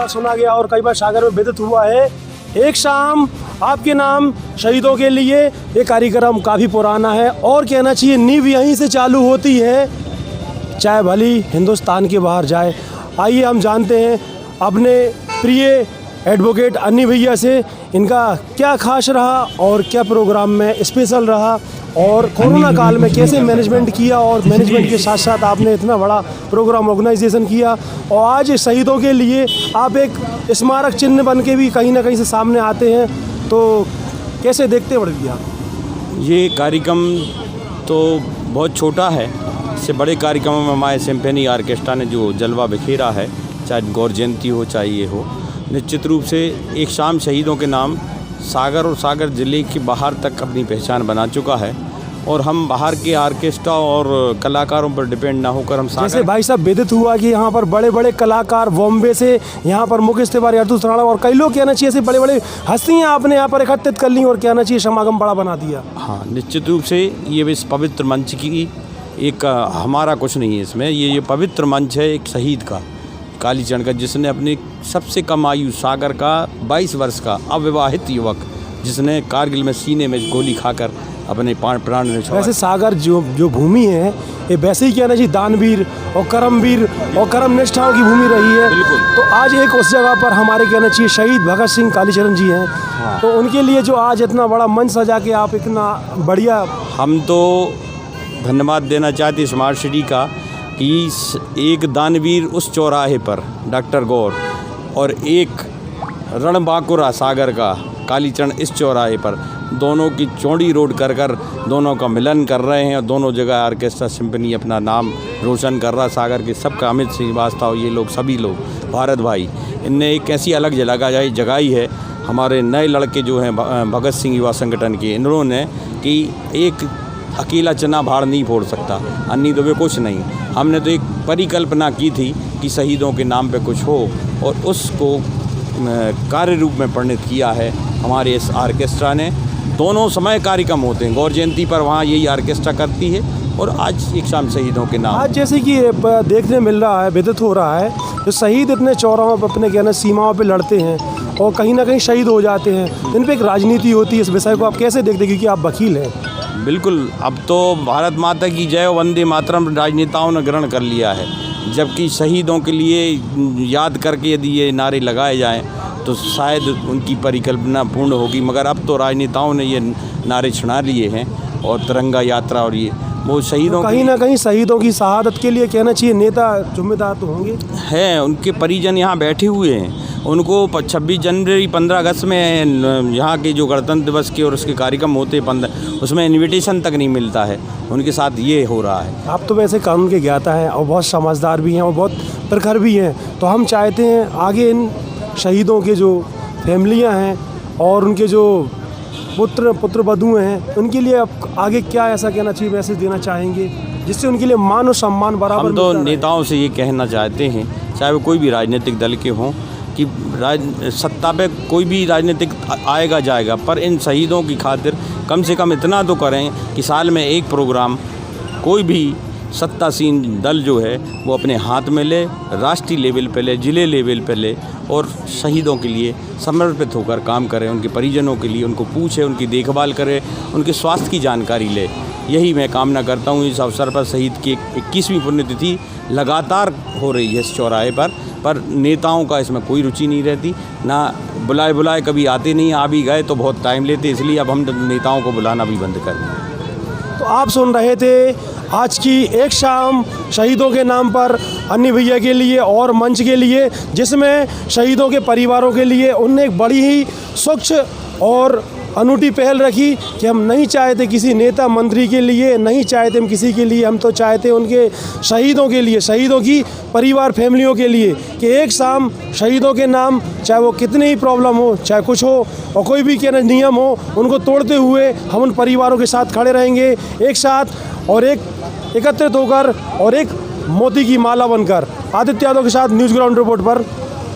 बार सुना गया और कई बार सागर में विदित हुआ है। एक शाम आपके नाम शहीदों के लिए ये कार्यक्रम काफ़ी पुराना है और कहना चाहिए नींव यहीं से चालू होती है, चाहे भली हिंदुस्तान के बाहर जाए। आइए हम जानते हैं अपने प्रिय एडवोकेट अन्नी भैया से, इनका क्या खास रहा और क्या प्रोग्राम में स्पेशल रहा और कोरोना काल में कैसे मैनेजमेंट किया और मैनेजमेंट के साथ साथ आपने इतना बड़ा प्रोग्राम ऑर्गेनाइजेशन किया और आज शहीदों के लिए आप एक स्मारक चिन्ह बन के भी कहीं ना कहीं से सामने आते हैं, तो कैसे देखते बढ़ गया? ये कार्यक्रम तो बहुत छोटा है, इससे बड़े कार्यक्रमों में हमारे सिम्फनी ऑर्केस्ट्रा ने जो जलवा बिखेरा है, चाहे गौर जयंती हो चाहे ये हो, निश्चित रूप से एक शाम शहीदों के नाम सागर और सागर ज़िले के बाहर तक अपनी पहचान बना चुका है और हम बाहर के ऑर्केस्ट्रा और कलाकारों पर डिपेंड ना होकर हम जैसे भाई साहब विदित हुआ कि यहाँ पर बड़े बड़े कलाकार बॉम्बे से, यहाँ पर मुकेश तिवारी, अर्जुन राणा और कई लोग कहना चाहिए ऐसे बड़े बड़े हस्तियाँ आपने यहाँ पर एकत्रित कर ली और कहना चाहिए समागम बड़ा बना दिया। हाँ, निश्चित रूप से ये इस पवित्र मंच की एक हमारा कुछ नहीं है इसमें, ये पवित्र मंच है एक शहीद का, कालीचरण का, जिसने अपनी सबसे कम आयु सागर का 22 वर्ष का अविवाहित युवक जिसने कारगिल में सीने में गोली खाकर अपने प्राण ने छोड़ा। वैसे सागर जो भूमि है ये वैसे ही कहना चाहिए दानवीर और कर्म निष्ठाओं की भूमि रही है। बिल्कुल। तो आज एक उस जगह पर हमारे कहना चाहिए शहीद भगत सिंह कालीचरण जी हैं। हाँ। तो उनके लिए जो आज इतना बड़ा मंच सजा के आप इतना बढ़िया, हम तो धन्यवाद देना चाहते स्मार्ट सिटी का कि एक दानवीर उस चौराहे पर डॉक्टर गौर और एक रणबांकुरा सागर का कालीचरण इस चौराहे पर, दोनों की चौड़ी रोड कर दोनों का मिलन कर रहे हैं और दोनों जगह ऑर्केस्ट्रा सिम्फनी अपना नाम रोशन कर रहा। सागर के सबका अमित श्रीवास्तव, ये लोग सभी लोग, भारत भाई, इनने एक ऐसी अलग जगाई है हमारे नए लड़के जो हैं भगत सिंह युवा संगठन के, इन्होंने कि एक अकेला चना भाड़ नहीं फोड़ सकता, अन्नी दुबे कुछ नहीं। हमने तो एक परिकल्पना की थी कि शहीदों के नाम पे कुछ हो और उसको कार्य रूप में परिणत किया है हमारे इस ऑर्केस्ट्रा ने। दोनों समय कार्यक्रम होते हैं, गौर जयंती पर वहाँ यही ऑर्केस्ट्रा करती है और आज एक शाम शहीदों के नाम। आज जैसे कि देखने मिल रहा है, विदित हो रहा है, जो शहीद इतने चौराहों पर अपने कहना सीमाओं पे लड़ते हैं और कहीं ना कहीं शहीद हो जाते हैं, इन पर एक राजनीति होती है। इस विषय को आप कैसे देखते हैं, क्योंकि आप वकील हैं? बिल्कुल, अब तो भारत माता की जय वंदे मातरम राजनेताओं ने ग्रहण कर लिया है, जबकि शहीदों के लिए याद करके यदि ये नारे लगाए जाएं तो शायद उनकी परिकल्पना पूर्ण होगी, मगर अब तो राजनेताओं ने ये नारे छुड़ा लिए हैं और तिरंगा यात्रा और ये वो शहीदों तो कहीं ना कहीं शहीदों की शहादत के लिए कहना चाहिए नेता जिम्मेदार तो होंगे हैं, उनके परिजन यहाँ बैठे हुए हैं। उनको 26 जनवरी 15 अगस्त में यहाँ के जो गणतंत्र दिवस के और उसके कार्यक्रम होते हैं, उसमें इनविटेशन तक नहीं मिलता है, उनके साथ ये हो रहा है। आप तो वैसे कानून के ज्ञाता हैं और बहुत समझदार भी हैं और बहुत प्रखर भी हैं, तो हम चाहते हैं आगे इन शहीदों के जो फैमिलियाँ हैं और उनके जो पुत्र वधू हैं, उनके लिए आप आगे क्या ऐसा कहना चाहिए, मैसेज देना चाहेंगे जिससे उनके लिए मान और सम्मान बराबर? हम तो नेताओं से ये कहना चाहते हैं, चाहे वो कोई भी राजनीतिक दल के हों, कि सत्ता पे कोई भी राजनीतिक आएगा जाएगा, पर इन शहीदों की खातिर कम से कम इतना तो करें कि साल में एक प्रोग्राम कोई भी सत्तासीन दल जो है वो अपने हाथ में ले, राष्ट्रीय लेवल पे ले, जिले लेवल पे ले और शहीदों के लिए समर्पित होकर काम करें, उनके परिजनों के लिए उनको पूछे, उनकी देखभाल करे, उनके स्वास्थ्य की जानकारी ले। यही मैं कामना करता हूँ। इस अवसर पर शहीद की 21वीं पुण्यतिथि लगातार हो रही है इस चौराहे पर नेताओं का इसमें कोई रुचि नहीं रहती, ना बुलाए कभी आते नहीं, आ भी गए तो बहुत टाइम लेते, इसलिए अब हम नेताओं को बुलाना भी बंद कर दें। तो आप सुन रहे थे आज की एक शाम शहीदों के नाम पर अन्नी भैया के लिए और मंच के लिए, जिसमें शहीदों के परिवारों के लिए उनने एक बड़ी ही स्वच्छ और अनूठी पहल रखी कि हम नहीं चाहते किसी नेता मंत्री के लिए, नहीं चाहते हम किसी के लिए, हम तो चाहते उनके शहीदों के लिए, शहीदों की परिवार फैमिलियों के लिए कि एक शाम शहीदों के नाम, चाहे वो कितनी ही प्रॉब्लम हो, चाहे कुछ हो और कोई भी कहना नियम हो, उनको तोड़ते हुए हम उन परिवारों के साथ खड़े रहेंगे एक साथ और एक एकत्रित होकर और एक मोती की माला बनकर। आदित्य यादव के साथ न्यूज़ ग्राउंड रिपोर्ट पर